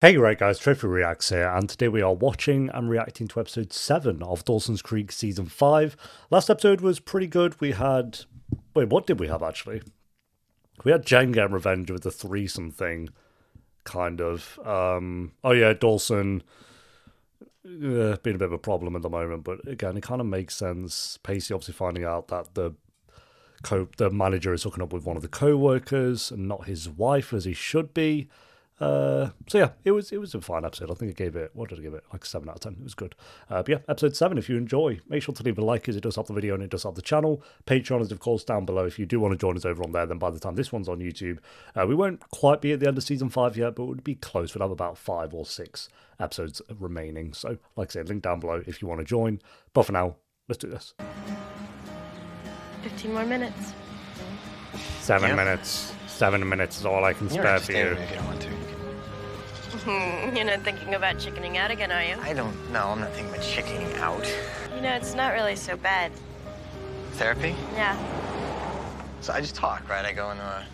Hey right guys, Trophy Reacts here, and today we are watching and reacting to episode 7 of Dawson's Creek season 5. Last episode was pretty good. We had... Wait, what did we have actually? We had Jen getting revenge with the threesome thing, kind of. Oh yeah, Dawson being a bit of a problem at the moment, but again, it kind of makes sense. Pacey obviously finding out that the manager is hooking up with one of the co-workers and not his wife as he should be. So yeah, it was a fine episode. I think I gave it, what did I give it? Like 7 out of 10. It was good. But yeah, episode 7, if you enjoy, make sure to leave a like, because it does help the video and it does help the channel. Patreon is of course down below. If you do want to join us over on there, then by the time this one's on YouTube, we won't quite be at the end of season 5 yet, but it would be close. We'll have about 5 or 6 episodes remaining. So like I said, link down below if you want to join. But for now, let's do this. 15 more minutes. 7 minutes. 7 minutes is all I can spare for you. If you don't want to. You're not thinking about chickening out again, are you? I don't know. I'm not thinking about chickening out. You know, it's not really so bad. Therapy? Yeah. So I just talk, right? I go into a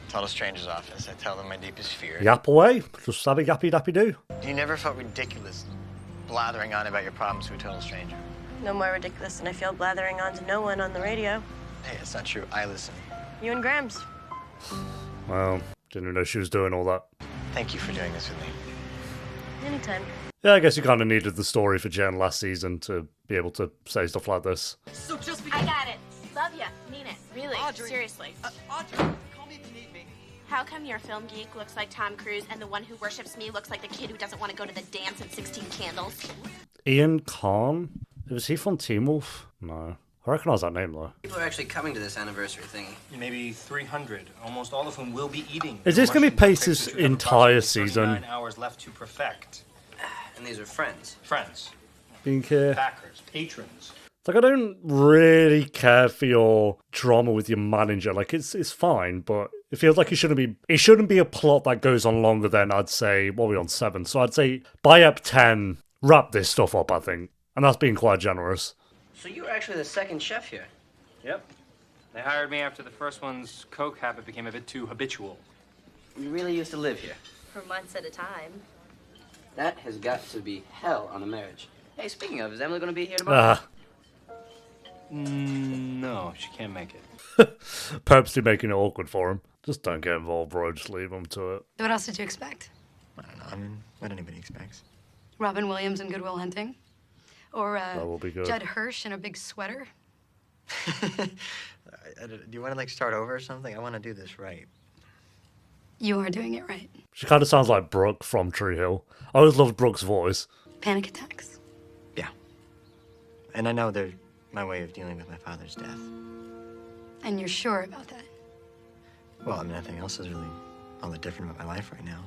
total stranger's office. I tell them my deepest fear. Yap away. Just have a yappy dappy do. You never felt ridiculous blathering on about your problems to a total stranger? No more ridiculous than I feel blathering on to no one on the radio. Hey, it's not true. I listen. You and Grams. Well, didn't even know she was doing all that. Thank you for doing this with me. Anytime. Yeah, I guess you kind of needed the story for Jen last season to be able to say stuff like this. So just I got it. Love ya. Mean it. Really. Audrey. Seriously. Audrey, call me if you need me. How come your film geek looks like Tom Cruise and the one who worships me looks like the kid who doesn't want to go to the dance and 16 candles? Ian Khan? Was he from Teen Wolf? No. I recognise that name though. People are actually coming to this anniversary thingy. Maybe 300, almost all of whom will be eating. Is this going to be Pacey's Mushrooms, entire approximately season? 39 hours left to perfect. And these are friends. Friends, Being here. backers, patrons. It's like, I don't really care for your drama with your manager. Like, it's fine, but it feels like it shouldn't be a plot that goes on longer than, I'd say, what are we on, 7? So I'd say by up 10, wrap this stuff up, I think. And that's being quite generous. So you were actually the second chef here. Yep. They hired me after the first one's coke habit became a bit too habitual. You really used to live here. For months at a time. That has got to be hell on a marriage. Hey, speaking of, is Emily going to be here tomorrow? No, she can't make it. Purposely making it awkward for him. Just don't get involved, bro. Just leave him to it. What else did you expect? I don't know. I mean, what anybody expects. Robin Williams in Good Will Hunting? Or That will be good. Judd Hirsch in a big sweater? Do you want to, like, start over or something? I want to do this right. You are doing it right. She kind of sounds like Brooke from Tree Hill. I always loved Brooke's voice. Panic attacks. Yeah. And I know they're my way of dealing with my father's death. And you're sure about that? Well, I mean, nothing else is really all that different about my life right now.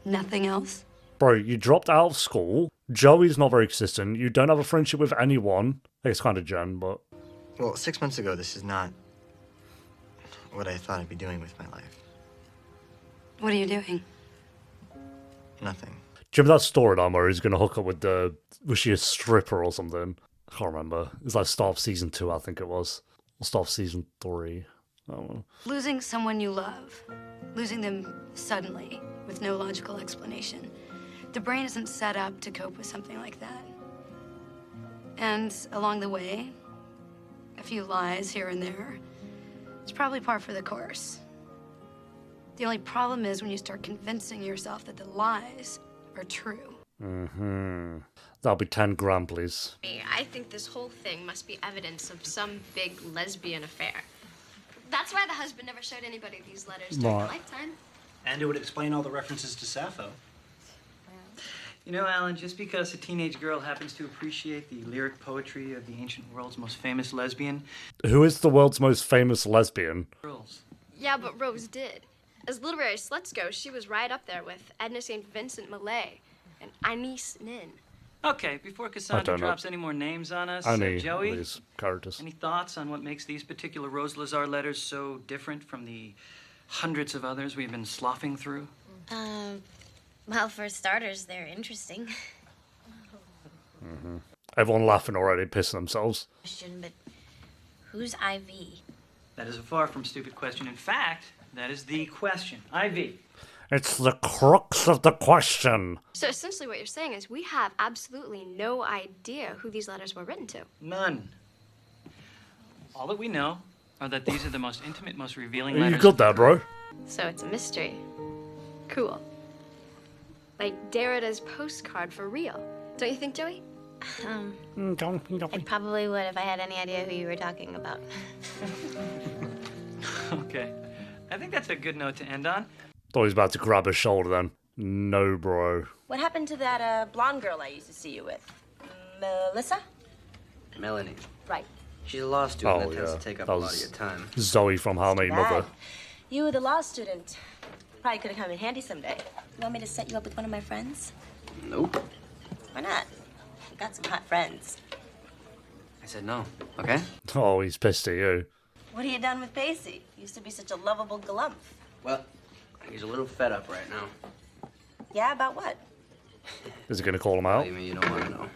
Nothing else? Bro, you dropped out of school. Joey's not very consistent. You don't have a friendship with anyone. I guess kind of Jen, but... Well, 6 months ago, this is not what I thought I'd be doing with my life. What are you doing? Nothing. Do you remember that storyline where he's going to hook up with the... Was she a stripper or something? I can't remember. It was like start of season 2, I think it was. Or start of season 3. I don't know. Losing someone you love. Losing them suddenly, with no logical explanation. The brain isn't set up to cope with something like that. And along the way, a few lies here and there. It's probably par for the course. The only problem is when you start convincing yourself that the lies are true. Mm-hmm. That'll be 10 grand, please. I think this whole thing must be evidence of some big lesbian affair. That's why the husband never showed anybody these letters during Right. her lifetime. And it would explain all the references to Sappho. You know, Alan, just because a teenage girl happens to appreciate the lyric poetry of the ancient world's most famous lesbian Who is the world's most famous lesbian? girls. Yeah, but Rose did. As literary sluts go, she was right up there with Edna St. Vincent Millay and Inez Nin. Okay, before Cassandra don't know. drops any more names on us, Any of Joey, these characters. any thoughts on what makes these particular Rose Lazar letters so different from the hundreds of others we've been sloughing through? Well, for starters, they're interesting. Everyone laughing already, pissing themselves. But who's Ivy? That is a far from stupid question. In fact, that is the question. Ivy. It's the crux of the question. So essentially what you're saying is we have absolutely no idea who these letters were written to. None. All that we know are that these are the most intimate, most revealing You letters. got that, bro. So it's a mystery. Cool. Like Derrida's postcard for real. Don't you think, Joey? I probably would if I had any idea who you were talking about. Okay. I think that's a good note to end on. Thought he was about to grab his shoulder then. No, bro. What happened to that blonde girl I used to see you with? Melissa? Melanie. Right. She's a law student Oh, that tends yeah. to take up That a lot of was your time. Zoe from How I Met Your Mother. Bad. You, the law student, probably could have come in handy someday. You want me to set you up with one of my friends? Nope. Why not? You got some hot friends. I said no, okay? Oh, he's pissed at you. What have you done with Pacey? Used to be such a lovable galumph. Well, he's a little fed up right now. Yeah, about what? Is he going to call him out? Believe me, you don't want to know.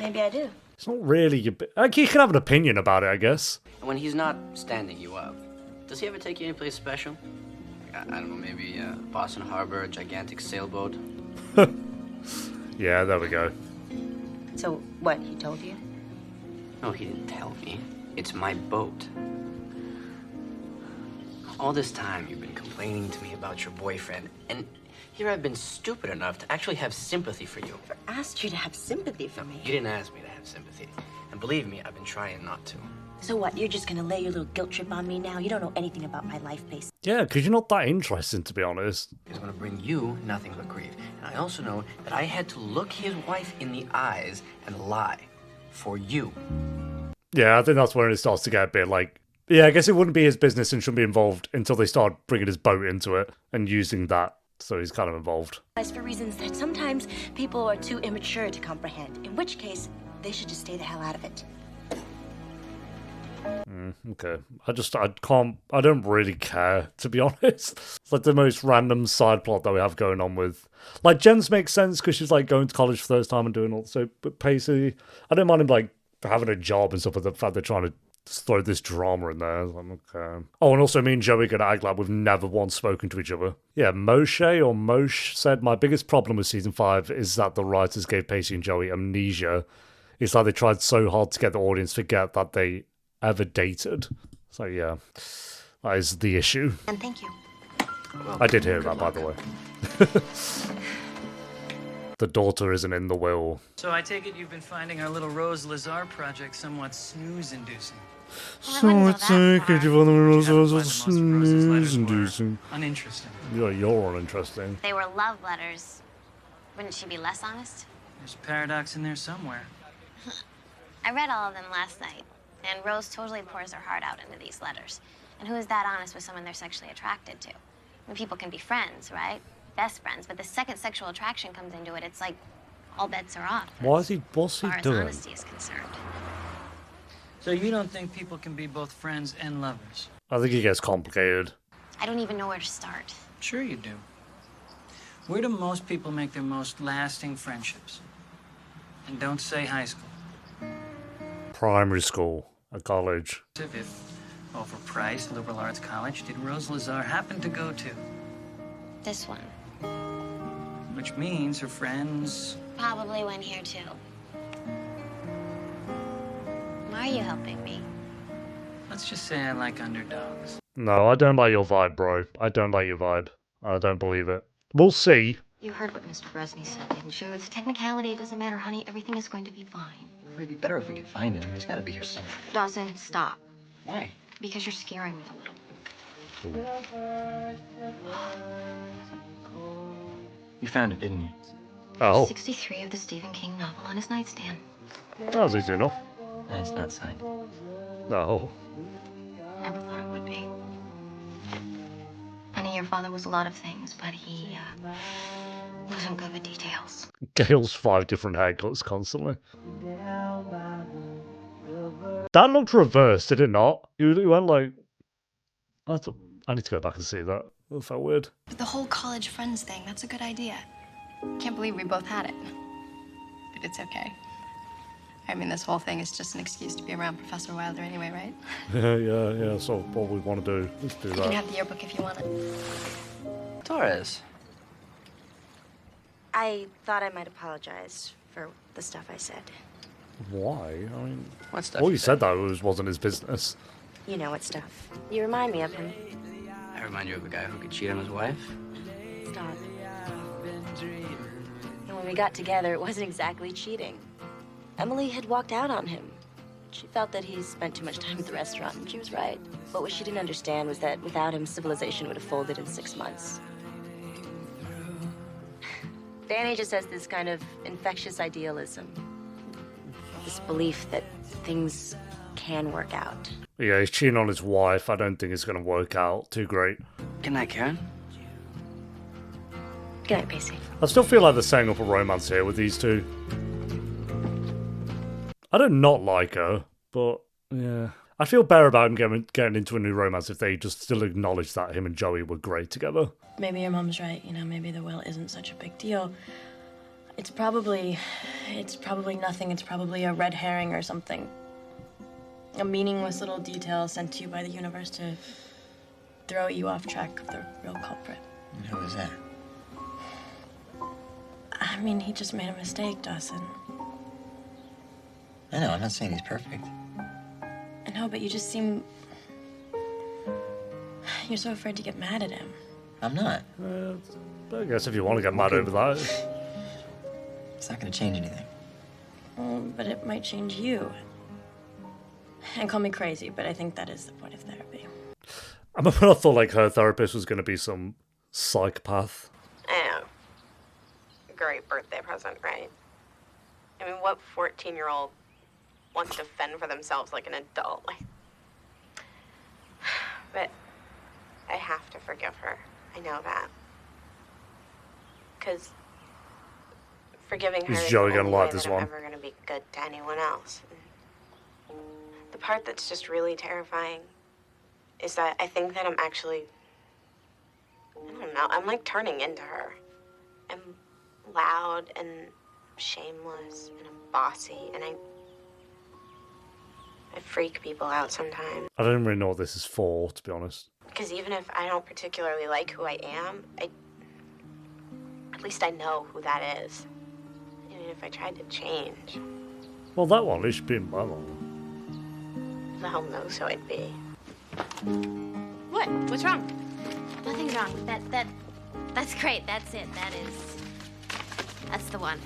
Maybe I do. It's not really your... Like, you can have an opinion about it, I guess. And when he's not standing you up, does he ever take you anyplace special? I don't know, maybe Boston Harbor, a gigantic sailboat? Yeah, there we go. So, what, he told you? No, he didn't tell me. It's my boat. All this time you've been complaining to me about your boyfriend, and here I've been stupid enough to actually have sympathy for you. I asked you to have sympathy for me. You didn't ask me to have sympathy. And believe me, I've been trying not to. So what, you're just gonna lay your little guilt trip on me now? You don't know anything about my life, Pacey. Yeah, because you're not that interesting, to be honest. It's going to bring you nothing but grief. And I also know that I had to look his wife in the eyes and lie for you. Yeah, I think that's when it starts to get a bit like... Yeah, I guess it wouldn't be his business and shouldn't be involved until they start bringing his boat into it and using that. So he's kind of involved. For reasons that sometimes people are too immature to comprehend, in which case, they should just stay the hell out of it. Okay. I don't really care, to be honest. It's like the most random side plot that we have going on with... Like, Jen's makes sense because she's, like, going to college for the first time and doing all... So, but Pacey, I don't mind him, like, having a job and stuff, but the fact they're trying to throw this drama in there. I'm okay. Oh, and also me and Joey gonna act like we've never once spoken to each other. Yeah, Moshe said, my biggest problem with season 5 is that the writers gave Pacey and Joey amnesia. It's like they tried so hard to get the audience to forget that they ever dated. So yeah, that is the issue. And thank you. I did hear that, by the way. The daughter isn't in the will. So I take it you've been finding our little Rose Lazar project somewhat snooze-inducing. So I take it you've other snooze-inducing. Uninteresting. Yeah, you're uninteresting. They were love letters. Wouldn't she be less honest? There's a paradox in there somewhere. I read all of them last night, and Rose totally pours her heart out into these letters. And who is that honest with someone they're sexually attracted to? I mean, people can be friends, right? Best friends, but the second sexual attraction comes into it, it's like all bets are off. What's he As far as doing? honesty is concerned. So you don't think people can be both friends and lovers? I think it gets complicated. I don't even know where to start. Sure you do. Where do most people make their most lasting friendships? And don't say high school. Primary school, a college. If, well, for Price, liberal arts college, did Rose Lazar happen to go to? This one Which means her friends... probably went here too. Why are you helping me? Let's just say I like underdogs. No, I don't like your vibe, bro. I don't like your vibe. I don't believe it. We'll see. You heard what Mr. Bresney said, didn't you? It's a technicality. It doesn't matter, honey. Everything is going to be fine. It would be better if we could find him. He's got to be here somewhere. Dawson, stop. Why? Because you're scaring me a little. You found it, didn't you? Oh. 63 of the Stephen King novel on his nightstand. That was easy enough. It's not signed. No. Never thought it would be. Honey, your father was a lot of things, but he wasn't good with details. Gail's 5 different haircuts constantly. That looked reversed, did it not? You went like... I need to go back and see that. That felt weird. But the whole college friends thing, that's a good idea. Can't believe we both had it. But it's okay. I mean, this whole thing is just an excuse to be around Professor Wilder anyway, right? Yeah, so what we want to do. Let's do You can that. have the yearbook if you want it. Torres. I thought I might apologize for the stuff I said. Why? I mean, What stuff all you you said that wasn't his business. You know what stuff. You remind me of him. I remind you of a guy who could cheat on his wife. Stop. And when we got together, it wasn't exactly cheating. Emily had walked out on him. She felt that he spent too much time at the restaurant, and she was right. But what she didn't understand was that without him, civilization would have folded in 6 months. Danny just has this kind of infectious idealism. This belief that things can work out. Yeah, he's cheating on his wife. I don't think it's going to work out too great. Good night, Karen. Good night, Pacey. I still feel like they're setting up a romance here with these two. I don't not like her, but yeah. I feel better about him getting into a new romance if they just still acknowledge that him and Joey were great together. Maybe your mom's right, you know, maybe the will isn't such a big deal. It's probably nothing. It's probably a red herring or something. A meaningless little detail sent to you by the universe to throw you off track of the real culprit. And who is that? I mean, he just made a mistake, Dawson. I know, I'm not saying he's perfect. I know, but you just seem... You're so afraid to get mad at him. I'm not. I guess if you want to get mad over that. It's not going to change anything. But it might change you. And call me crazy, but I think that is the point of therapy. I remember when I thought like her therapist was going to be some psychopath. I know. Great birthday present, right? I mean, what 14-year-old wants to fend for themselves like an adult? Like, but I have to forgive her. I know that. Because forgiving her Is is Joey the gonna only like way this that one? I'm ever going to be good to anyone else. The part that's just really terrifying is that I think that I'm actually, I don't know, I'm like turning into her. I'm loud and shameless and I'm bossy and I freak people out sometimes. I don't really know what this is for, to be honest. Because even if I don't particularly like who I am, at least I know who that is. Even if I tried to change, Well, that one, it should be in my one. the hell knows who I'd be. What? What's wrong? Nothing's wrong. That's great. That's it. That's the one.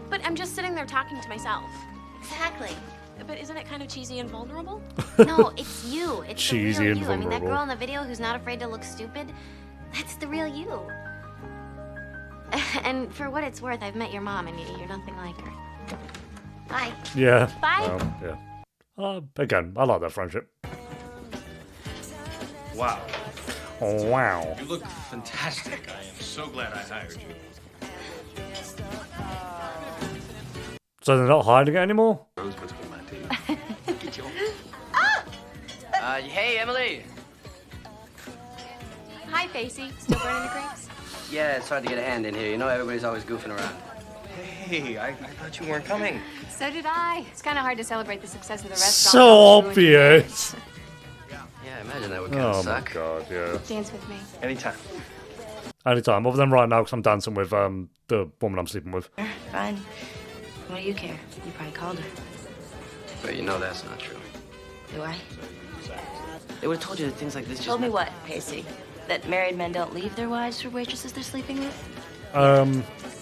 But I'm just sitting there talking to myself. Exactly. But isn't it kind of cheesy and vulnerable? No, it's you. It's Cheesy the real and you. I mean, that vulnerable. girl in the video who's not afraid to look stupid, that's the real you. And for what it's worth, I've met your mom, and you're nothing like her. Bye. Yeah. Bye. Yeah. Again, I like that friendship. Wow. Oh, wow. You look fantastic. I am so glad I hired you. So they're not hiding it anymore? Hey, Emily. Hi, Pacey. Still burning the grapes? Yeah, it's hard to get a hand in here. You know, everybody's always goofing around. Hey, I thought you weren't coming. So did I. It's kind of hard to celebrate the success of the restaurant. So obvious. Yeah, I imagine that would kind of Oh suck. my god, yeah. Dance with me. Anytime. Anytime, other than right now, because I'm dancing with the woman I'm sleeping with. Fine. What do you care? You probably called her. But you know that's not true. Do I? They would have told you that things like this just... Told me what, Pacey? That married men don't leave their wives for waitresses they're sleeping with?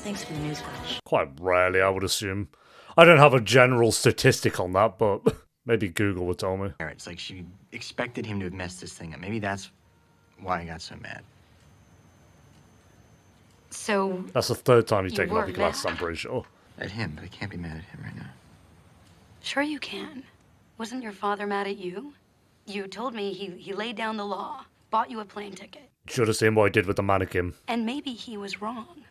Thanks for the newsflash. Quite rarely, I would assume. I don't have a general statistic on that, but maybe Google would tell me. It's like she expected him to have messed this thing up. Maybe that's why I got so mad. So... That's the third time you've You taken off were your glasses, mad. I'm pretty sure. At him, but I can't be mad at him right now. Sure you can. Wasn't your father mad at you? You told me he laid down the law, bought you a plane ticket. Should have seen what I did with the mannequin. And maybe he was wrong.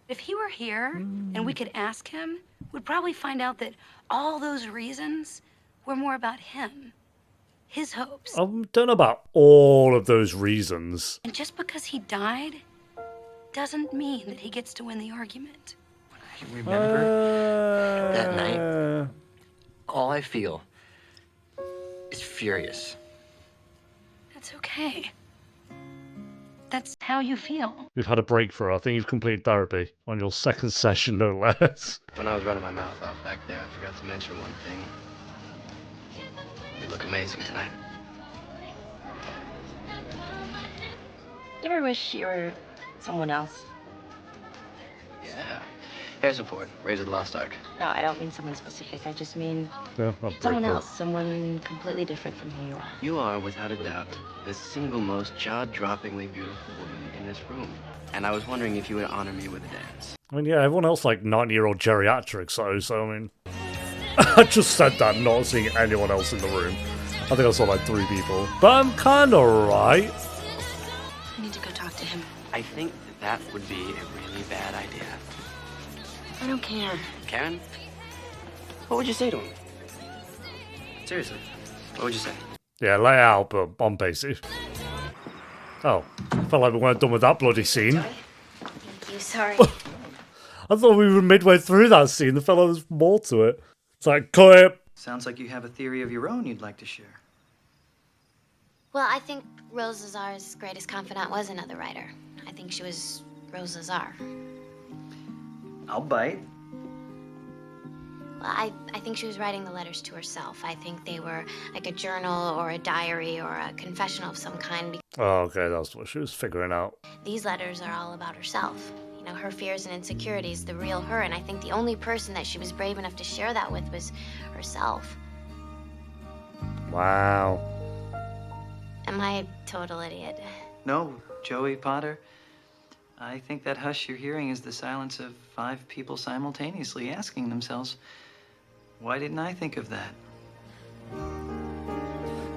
If he were here and we could ask him, we'd probably find out that all those reasons were more about him, his hopes. I don't know about all of those reasons. And just because he died doesn't mean that he gets to win the argument. Remember that night? All I feel is furious. That's okay. That's how you feel. You've had a breakthrough. I think you've completed therapy on your second session, no less. When I was running my mouth off back there, I forgot to mention one thing. You look amazing tonight. You ever wish you were someone else? Yeah. Hair support, Razor the Lost Ark. No, I don't mean someone specific. I just mean Yeah, someone else. Someone completely different from who you are. You are, without a doubt, the single most jaw-droppingly beautiful woman in this room. And I was wondering if you would honor me with a dance. I mean, yeah, everyone else like 90-year-old geriatrics, so I mean... I just said that, not seeing anyone else in the room. I think I saw like 3 people. But I'm kinda right. I need to go talk to him. I think that would be a really bad idea. I don't care. Karen? What would you say to him? Seriously, what would you say? Yeah, lay out, but on Pacey. Oh, felt like we weren't done with that bloody scene. Thank you, sorry. I thought we were midway through that scene. The fellow was more to it. It's like, cut it. Sounds like you have a theory of your own you'd like to share. Well, I think Rose Lazar's greatest confidant was another writer. I think she was Rose Lazar. I'll bite. Well, I think she was writing the letters to herself. I think they were like a journal or a diary or a confessional of some kind. Oh, okay, that's what she was figuring out. These letters are all about herself. You know, her fears and insecurities, the real her. And I think the only person that she was brave enough to share that with was herself. Wow. Am I a total idiot? No, Joey Potter. I think that hush you're hearing is the silence of 5 people simultaneously asking themselves, why didn't I think of that?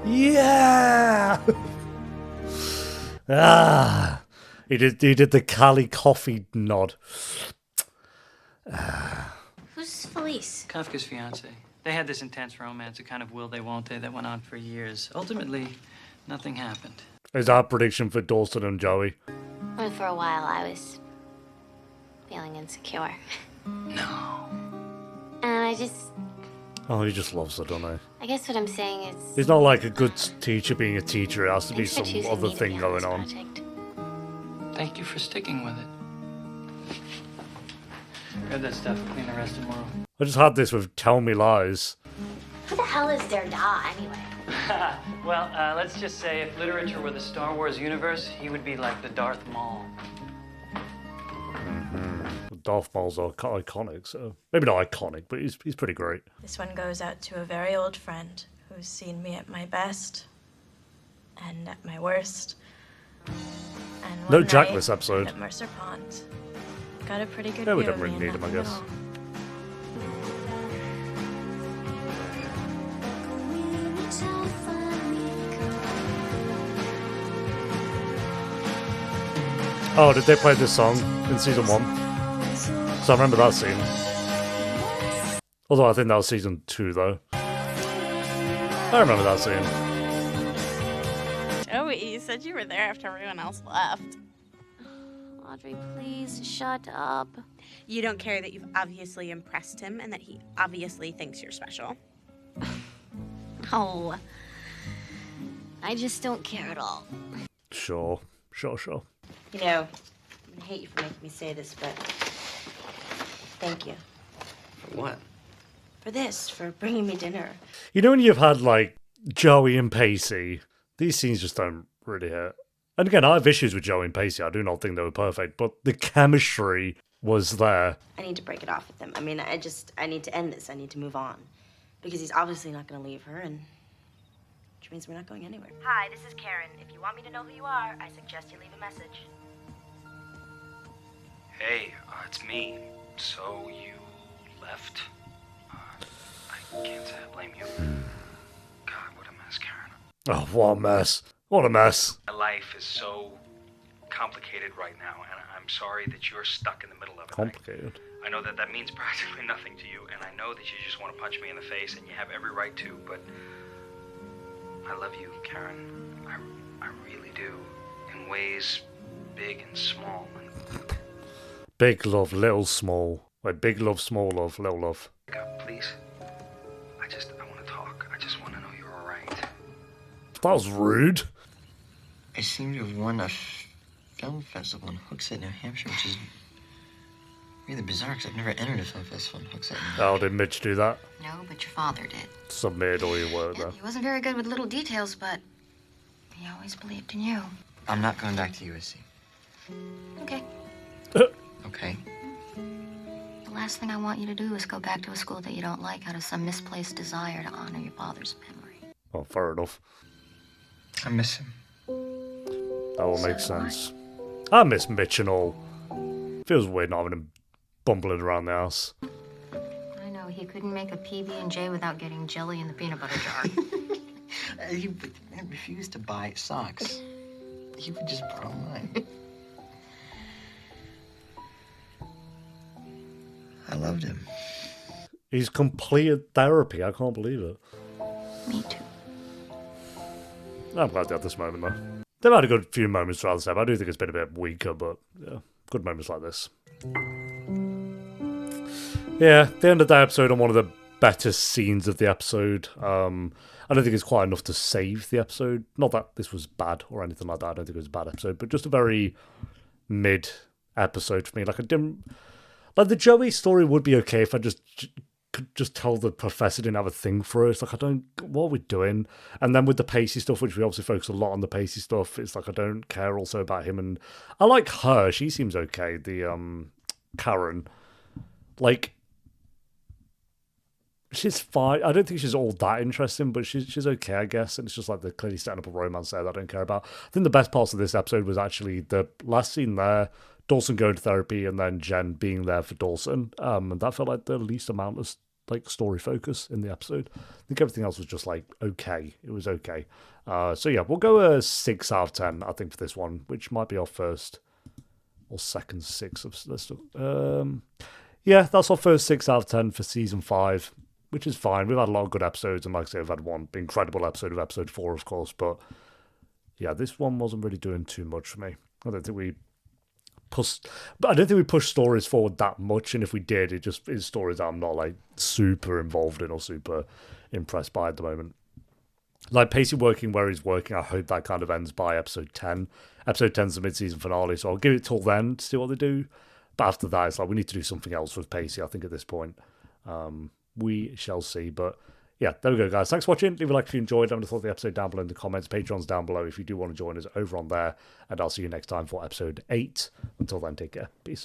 Yeah! Ah! He did the Cali coffee nod. Who's Felice? Kafka's fiance. They had this intense romance, a kind of will they won't they that went on for years. Ultimately, nothing happened. Is our prediction for Dawson and Joey? Well, for a while, I was feeling insecure. No. And I just... Oh, he just loves her, don't he? I guess what I'm saying is... He's not like a good teacher being a teacher. It has to be Thanks for some choosing other me to thing be on going this on. project. Thank you for sticking with it. Read that stuff, clean the rest tomorrow. I just had this with Tell Me Lies. Who the hell is Derda, anyway? Well, let's just say if literature were the Star Wars universe, he would be like the Darth Maul. Darth Maul's are iconic, so... Maybe not iconic, but he's pretty great. This one goes out to a very old friend who's seen me at my best and at my worst. And No one Jack night, this episode. At Mercer Pond. Got a pretty good Yeah, we view don't of me really in need that him, I guess. little- Oh, did they play this song in season 1? So I remember that scene. Although I think that was season 2, though. I remember that scene. Joey, you said you were there after everyone else left. Audrey, please shut up. You don't care that you've obviously impressed him and that he obviously thinks you're special. No. I just don't care at all. Sure. You know, I'm gonna hate you for making me say this, but thank you. For what? For this, for bringing me dinner. You know when you've had, like, Joey and Pacey, these scenes just don't really hit. And again, I have issues with Joey and Pacey. I do not think they were perfect, but the chemistry was there. I need to break it off with him. I mean, I need to end this. I need to move on. Because he's obviously not gonna leave her, and which means we're not going anywhere. Hi, this is Karen. If you want me to know who you are, I suggest you leave a message. Hey, it's me. So you left? I can't say I blame you. God, what a mess, Karen. Oh, what a mess. What a mess. My life is so complicated right now, and I'm sorry that you're stuck in the middle of it. Complicated. I know that that means practically nothing to you, and I know that you just want to punch me in the face, and you have every right to, but I love you, Karen. I really do. In ways big and small. Big love, little small. Like, big love, small love, little love. Please. I want to talk. I just want to know you're alright. That was rude. I seem to have won a film festival in Hooksett, New Hampshire, which is really bizarre because I've never entered a film festival in Hooksett. Oh, did Mitch do that? No, but your father did. Submitted all your work there. He wasn't very good with little details, but he always believed in you. I'm not going back to USC. Okay. Okay. The last thing I want you to do is go back to a school that you don't like out of some misplaced desire to honor your father's memory. Oh, fair enough. I miss him. That will make sense. I miss Mitch and all. Feels weird not having him bumbling around the house. I know, he couldn't make a PB&J without getting jelly in the peanut butter jar. He refused to buy socks. He would just borrow mine. I loved him. He's completed therapy. I can't believe it. Me too. I'm glad they had this moment, though. They've had a good few moments throughout the episode. I do think it's been a bit weaker, but yeah, good moments like this. Yeah, the end of the episode on one of the better scenes of the episode. I don't think it's quite enough to save the episode. Not that this was bad or anything like that. I don't think it was a bad episode, but just a very mid episode for me. Like, I didn't... Like, the Joey story would be okay if I could just tell the professor didn't have a thing for us. Like, what are we doing? And then with the Pacey stuff, which we obviously focus a lot on the Pacey stuff, it's like I don't care also about him. And I like her. She seems okay. The Karen. Like, she's fine. I don't think she's all that interesting, but she's okay, I guess. And it's just like they're clearly setting up a romance there that I don't care about. I think the best parts of this episode was actually the last scene there, Dawson going to therapy, and then Jen being there for Dawson. And that felt like the least amount of like story focus in the episode. I think everything else was just like okay. It was okay. So yeah, we'll go a 6 out of 10, I think, for this one, which might be our first or second 6 of this. Yeah, that's our first 6 out of 10 for season 5, which is fine. We've had a lot of good episodes, and like I say, we've had one incredible episode of episode 4, of course, but yeah, this one wasn't really doing too much for me. I don't think we pushed stories forward that much, and if we did, it just is stories that I'm not like super involved in or super impressed by at the moment. Like Pacey working where he's working, I hope that kind of ends by episode 10. Episode 10 is the mid-season finale, so I'll give it till then to see what they do. But after that, it's like we need to do something else with Pacey, I think, at this point. We shall see, but yeah, there we go, guys. Thanks for watching. Leave a like if you enjoyed. Let me know thought the episode down below in the comments. Patreon's down below if you do want to join us over on there. And I'll see you next time for episode 8. Until then, take care. Peace.